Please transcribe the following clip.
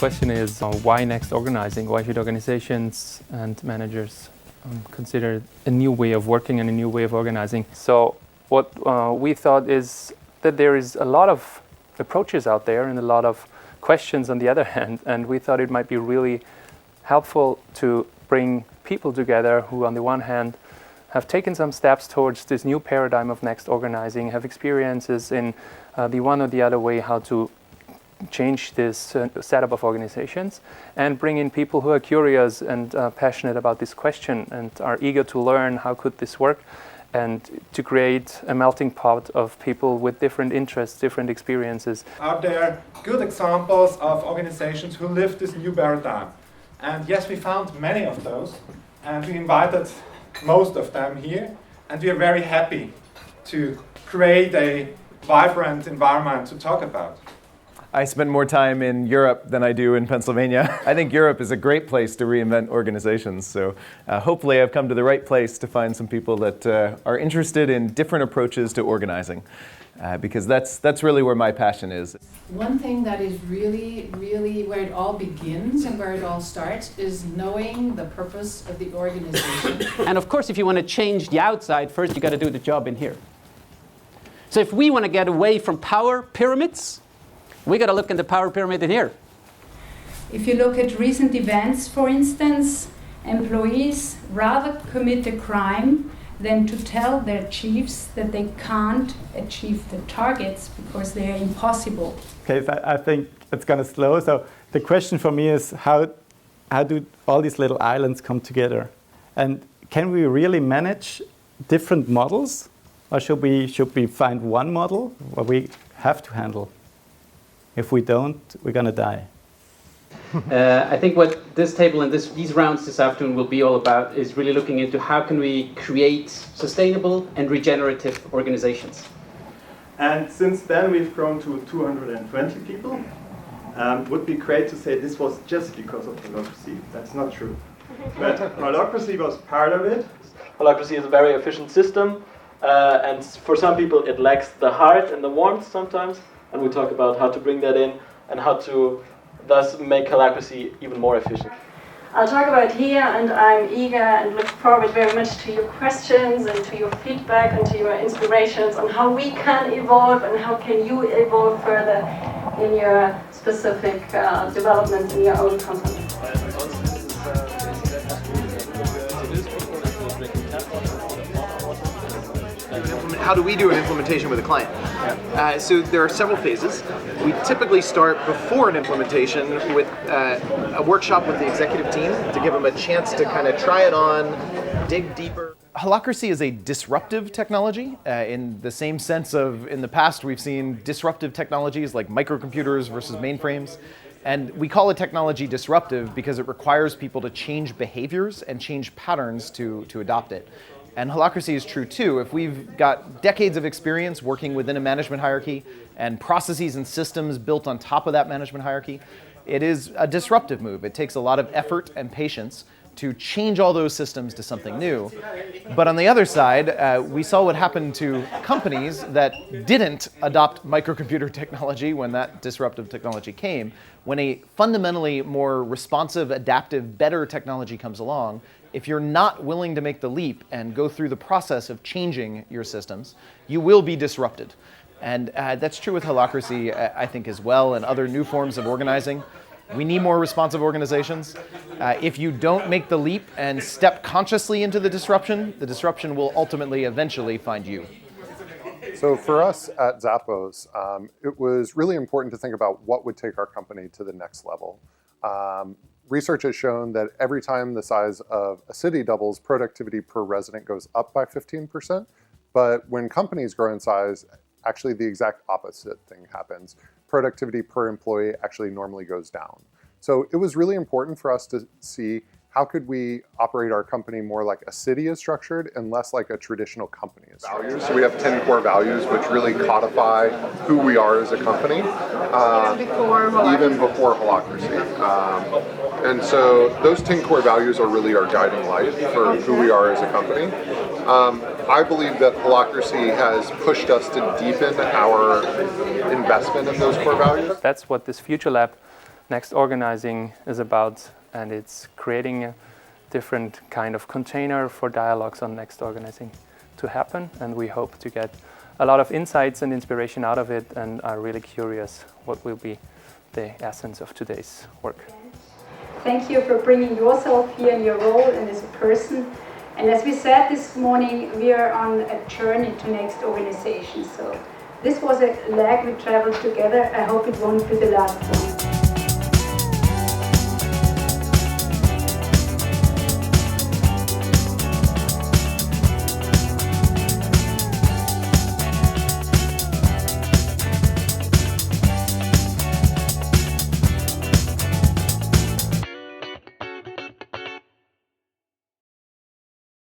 question is why next organizing? Why should organizations and managers consider a new way of working and a new way of organizing? So what we thought is that there is a lot of approaches out there and a lot of questions on the other hand, and we thought it might be really helpful to bring people together who on the one hand have taken some steps towards this new paradigm of next organizing, have experiences in the one or the other way how to change this setup of organizations, and bring in people who are curious and passionate about this question and are eager to learn how could this work, and to create a melting pot of people with different interests, different experiences. Are there good examples of organizations who live this new paradigm? And yes, we found many of those, and we invited most of them here, and we are very happy to create a vibrant environment to talk about. I spend more time in Europe than I do in Pennsylvania. I think Europe is a great place to reinvent organizations, so hopefully I've come to the right place to find some people that are interested in different approaches to organizing, because that's really where my passion is. One thing that is really, really where it all begins and where it all starts is knowing the purpose of the organization. And of course, if you want to change the outside, first you got to do the job in here. So if we want to get away from power pyramids, we got to look in the power pyramid in here. If you look at recent events, for instance, employees rather commit a crime than to tell their chiefs that they can't achieve the targets because they are impossible. Okay, so I think it's going to slow. So the question for me is how do all these little islands come together? And can we really manage different models? Or should we find one model where we have to handle? If we don't, we're going to die. I think what this table and these rounds this afternoon will be all about is really looking into how can we create sustainable and regenerative organizations. And since then we've grown to 220 people. Would be great to say this was just because of Holacracy. That's not true. But Holacracy was part of it. Holacracy is a very efficient system, and for some people it lacks the heart and the warmth sometimes. And we talk about how to bring that in and how to thus make Holacracy even more efficient. I'll talk about here, and I'm eager and look forward very much to your questions and to your feedback and to your inspirations on how we can evolve and how can you evolve further in your specific development in your own company. How do we do an implementation with a client? So there are several phases. We typically start before an implementation with a workshop with the executive team to give them a chance to kind of try it on, dig deeper. Holacracy is a disruptive technology in the same sense of in the past we've seen disruptive technologies like microcomputers versus mainframes. And we call a technology disruptive because it requires people to change behaviors and change patterns to adopt it. And Holacracy is true too. If we've got decades of experience working within a management hierarchy and processes and systems built on top of that management hierarchy, it is a disruptive move. It takes a lot of effort and patience to change all those systems to something new. But on the other side, we saw what happened to companies that didn't adopt microcomputer technology when that disruptive technology came. When a fundamentally more responsive, adaptive, better technology comes along, if you're not willing to make the leap and go through the process of changing your systems, you will be disrupted. And that's true with Holacracy, I think, as well, and other new forms of organizing. We need more responsive organizations. If you don't make the leap and step consciously into the disruption will ultimately, eventually find you. So for us at Zappos, it was really important to think about what would take our company to the next level. Research has shown that every time the size of a city doubles, productivity per resident goes up by 15%. But when companies grow in size, actually the exact opposite thing happens. Productivity per employee actually normally goes down. So it was really important for us to see how could we operate our company more like a city is structured and less like a traditional company is structured. So we have 10 core values which really codify who we are as a company, even before Holacracy. And so those 10 core values are really our guiding light for who we are as a company. I believe that Holacracy has pushed us to deepen our investment in those core values. That's what this Future Lab Next Organizing is about, and it's creating a different kind of container for dialogues on Next Organizing to happen, and we hope to get a lot of insights and inspiration out of it, and are really curious what will be the essence of today's work. Thank you for bringing yourself here and your role and as a person. And as we said this morning, we are on a journey to Next Organization. So this was a leg we traveled together. I hope it won't be the last one.